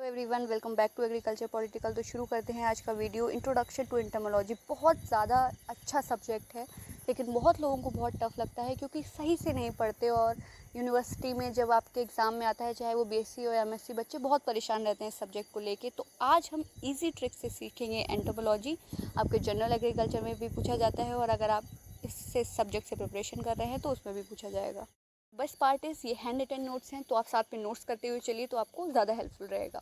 Hello everyone, welcome back to agriculture political. तो शुरू करते हैं आज का वीडियो। इंट्रोडक्शन टू एंटोमोलॉजी बहुत ज़्यादा अच्छा सब्जेक्ट है, लेकिन बहुत लोगों को बहुत टफ लगता है क्योंकि सही से नहीं पढ़ते। और यूनिवर्सिटी में जब आपके एग्ज़ाम में आता है, चाहे वो बीएससी हो या एमएससी, बच्चे बहुत परेशान रहते हैं इस सब्जेक्ट को लेके। तो आज हम ईजी ट्रिक से सीखेंगे एंटोमोलॉजी। आपके जनरल एग्रीकल्चर में भी पूछा जाता है, और अगर आप इससे सब्जेक्ट से प्रिपरेशन कर रहे हैं तो उसमें भी पूछा जाएगा। बेस्ट पार्ट इज़ ये हैंड रिटन नोट्स हैं, तो आप साथ में नोट्स करते हुए चलिए तो आपको ज़्यादा हेल्पफुल रहेगा।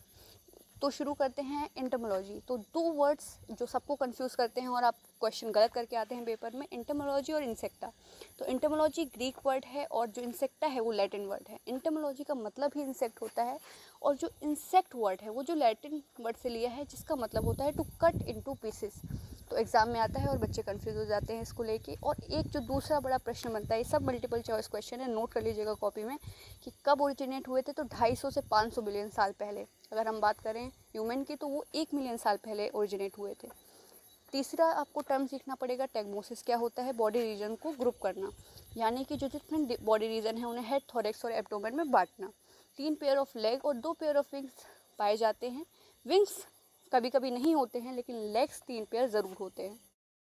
तो शुरू करते हैं एंटोमोलॉजी। तो दो वर्ड्स जो सबको कंफ्यूज करते हैं और आप क्वेश्चन गलत करके आते हैं पेपर में, एंटोमोलॉजी और इंसेक्टा। तो एंटोमोलॉजी ग्रीक वर्ड है और जो इंसेक्टा है वो लैटिन वर्ड है। एंटोमोलॉजी का मतलब ही इंसेक्ट होता है, और जो इंसेक्ट वर्ड है वो जो लैटिन वर्ड से लिया है, जिसका मतलब होता है टू कट इनटू पीसेस। तो एग्जाम में आता है और बच्चे कंफ्यूज हो जाते हैं इसको लेके। और एक जो दूसरा बड़ा प्रश्न बनता है, ये सब मल्टीपल चॉइस क्वेश्चन है, नोट कर लीजिएगा कॉपी में, कि कब ओरिजिनेट हुए थे। तो 250 से 500 बिलियन साल पहले। अगर हम बात करें ह्यूमन की, तो वो 1 मिलियन साल पहले ओरिजिनेट हुए थे। तीसरा आपको टर्म सीखना पड़ेगा, टैगमोसिस क्या होता है, बॉडी रीजन को ग्रुप करना, यानी कि जो जितने बॉडी रीजन है उन्हें हेड, थोरैक्स और एब्डोमेन में बांटना। 3 पेयर ऑफ लेग और 2 पेयर ऑफ विंग्स पाए जाते हैं। विंग्स कभी कभी नहीं होते हैं, लेकिन लेग्स 3 पेयर ज़रूर होते हैं।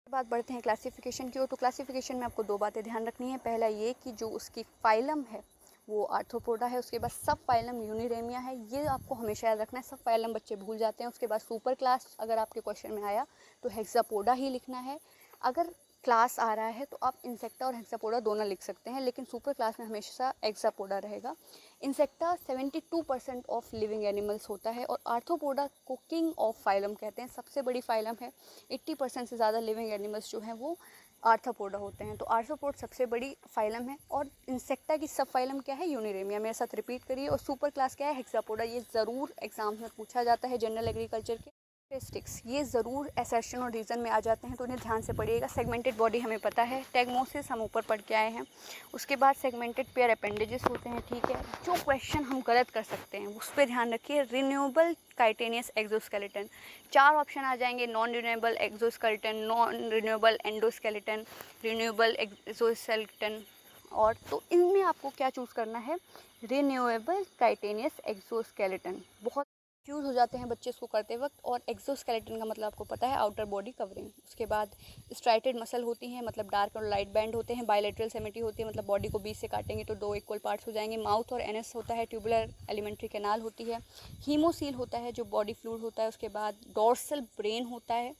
बात बढ़ते हैं क्लासिफिकेशन की ओर। तो क्लासिफिकेशन में आपको 2 बातें ध्यान रखनी है। पहला ये कि जो उसकी फाइलम है वो आर्थ्रोपोडा है, उसके बाद सब फाइलम यूनिरेमिया है। ये आपको हमेशा याद रखना है, सब फाइलम बच्चे भूल जाते हैं। उसके बाद सुपर क्लास अगर आपके क्वेश्चन में आया तो हेक्सापोडा ही लिखना है। अगर क्लास आ रहा है तो आप इंसेक्टा और हेक्सापोडा दोनों लिख सकते हैं, लेकिन सुपर क्लास में हमेशा हेक्सापोडा रहेगा। इंसेक्टा 72% ऑफ लिविंग एनिमल्स होता है, और आर्थ्रोपोडा को किंग ऑफ फाइलम कहते हैं, सबसे बड़ी फाइलम है। 80% से ज़्यादा लिविंग एनिमल्स जो हैं वो आर्थ्रोपोडा होते हैं। तो आर्थ्रोपोड सबसे बड़ी फाइलम है। और इंसेक्टा की सब फाइलम क्या है, यूनिरेमिया। मेरे साथ रिपीट करिए। और सुपर क्लास क्या है, हेक्सापोडा। ये ज़रूर एग्जाम में पूछा जाता है जनरल एग्रीकल्चर के। कैरेक्टरिस्टिक्स ये ज़रूर एसेशन और रीज़न में आ जाते हैं, तो उन्हें ध्यान से पढ़िएगा। सेगमेंटेड बॉडी हमें पता है, टैगमोसिस हम ऊपर पढ़ के आए हैं। उसके बाद सेगमेंटेड पेयर अपेंडेजेस होते हैं, ठीक है। जो क्वेश्चन हम गलत कर सकते हैं उस पर ध्यान रखिए। रिन्यूएबल काइटेनियस एक्सोस्केलेटन, 4 ऑप्शन आ जाएंगे, non renewable exoskeleton, non renewable endoskeleton, renewable exoskeleton. और तो इनमें आपको क्या चूज़ करना है, रिन्यूएबल काइटेनियस एक्सोस्केलेटन। बहुत कंफ्यूज हो जाते हैं बच्चे इसको करते वक्त। और एक्सोस्केलेटन का मतलब आपको पता है, आउटर बॉडी कवरिंग। उसके बाद स्ट्राइटेड मसल होती हैं, मतलब डार्क और लाइट बैंड होते हैं। बायलैटरल सिमेट्री होती है, मतलब बॉडी को बीच से काटेंगे तो 2 इक्वल पार्ट्स हो जाएंगे। माउथ और एनस होता है। ट्यूबुलर एलिमेंट्री कैनाल होती है। हीमोसील होता है जो बॉडी फ्लूइड होता है। उसके बाद डोर्सल ब्रेन होता है।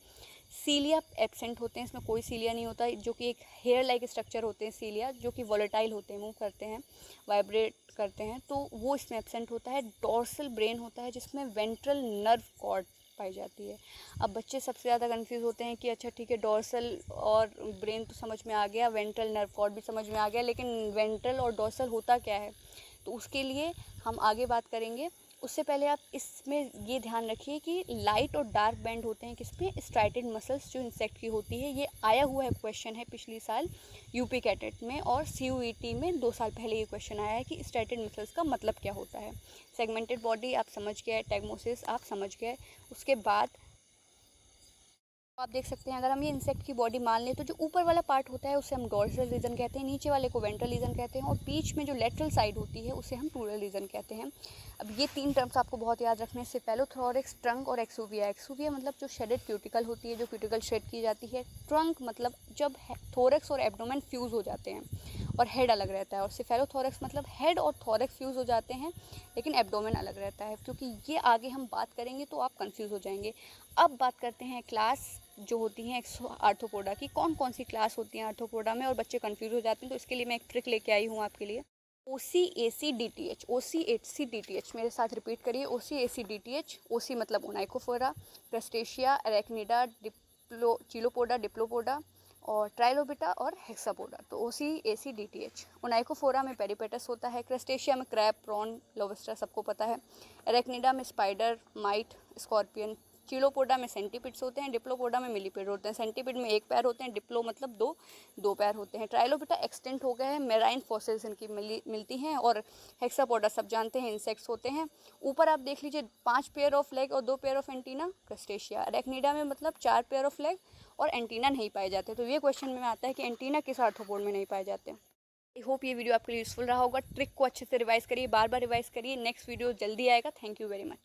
सीलिया एब्सेंट होते हैं, इसमें कोई सीलिया नहीं होता, जो कि एक हेयर लाइक स्ट्रक्चर होते हैं सीलिया, जो कि वॉलेटाइल होते हैं, मूव करते हैं, वाइब्रेट करते हैं, तो वो इसमें एब्सेंट होता है। डोर्सल ब्रेन होता है जिसमें वेंट्रल नर्व कॉर्ड पाई जाती है। अब बच्चे सबसे ज़्यादा कंफ्यूज होते हैं कि अच्छा ठीक है, डोर्सल और ब्रेन तो समझ में आ गया, वेंट्रल नर्व कॉर्ड भी समझ में आ गया, लेकिन वेंट्रल और डोर्सल होता क्या है। तो उसके लिए हम आगे बात करेंगे। उससे पहले आप इसमें ये ध्यान रखिए कि लाइट और डार्क बैंड होते हैं किसमें, स्ट्राइटेड मसल्स जो इंसेक्ट की होती है। ये आया हुआ है क्वेश्चन है पिछली साल यूपी कैटेट में, और सीयूईटी में 2 साल पहले ये क्वेश्चन आया है कि स्ट्राइटेड मसल्स का मतलब क्या होता है। सेगमेंटेड बॉडी आप समझ गए, टैगमोसिस आप समझ गए। उसके बाद आप देख सकते हैं, अगर हम ये इंसेक्ट की बॉडी मान लें तो जो ऊपर वाला पार्ट होता है उसे हम डोर्सल रीजन कहते हैं, नीचे वाले को वेंट्रल रीजन कहते हैं, और बीच में जो लेटरल साइड होती है उसे हम प्लूरल रीजन कहते हैं। अब ये 3 टर्म्स आपको बहुत याद रखने से, सेफेलोथोरैक्स, ट्रंक और एक्सुविया। एक्सुविया मतलब जो शेडेड क्यूटिकल होती है, जो क्यूटिकल शेड की जाती है। ट्रंक मतलब जब थोरैक्स और एब्डोमेन फ्यूज़ हो जाते हैं और हेड अलग रहता है। और सेफेलोथोरैक्स मतलब हेड और थोरैक्स फ्यूज़ हो जाते हैं लेकिन एब्डोमेन अलग रहता है। क्योंकि ये आगे हम बात करेंगे तो आप कंफ्यूज हो जाएंगे। अब बात करते हैं क्लास जो होती हैं आर्थ्रोपोडा की। कौन कौन सी क्लास होती हैं आर्थ्रोपोडा में और बच्चे कंफ्यूज हो जाते हैं, तो इसके लिए मैं एक ट्रिक लेके आई हूँ आपके लिए। OCACDTH, OCACDTH मेरे साथ रिपीट करिए। OCACDTH। OC मतलब ओनाइकोफोरा, क्रस्टेशिया, अरेक्निडा, चिलोपोडा, डिप्लोपोडा, और ट्राइलोबिटा और हेक्सापोडा। तो OCACDTH। ओनाइकोफोरा में पेरिपेटस होता है। क्रस्टेशिया में क्रैब, प्रॉन, लोबस्टर सबको पता है। अरेक्निडा में स्पाइडर, माइट, स्कॉर्पियन। चिलोपोडा में सेंटीपिड्स होते हैं। डिप्लोपोडा में मिलीपेड होते हैं। सेंटीपिड में 1 पैर होते हैं, डिप्लो मतलब 2 पैर होते हैं। ट्राइलोबिटा एक्सटेंट हो गए हैं, मेराइन फॉसिल्स इनकी मिलती हैं। और हेक्सापोडा सब जानते हैं इंसेक्ट्स होते हैं। ऊपर आप देख लीजिए, 5 पेयर ऑफ लेग और 2 pair of antenna, crustacea. Arachnida में मतलब 4 पेयर ऑफ लेग और एंटीना नहीं पाए जाते। तो ये क्वेश्चन में आता है कि एंटीना किस आर्थ्रोपोड में नहीं पाए जाते। आई होप ये वीडियो आपके लिए यूजफुल रहा होगा। ट्रिक को अच्छे से रिवाइज करिए, बार बार रिवाइज करिए। नेक्स्ट वीडियो जल्दी आएगा। Thank you very much.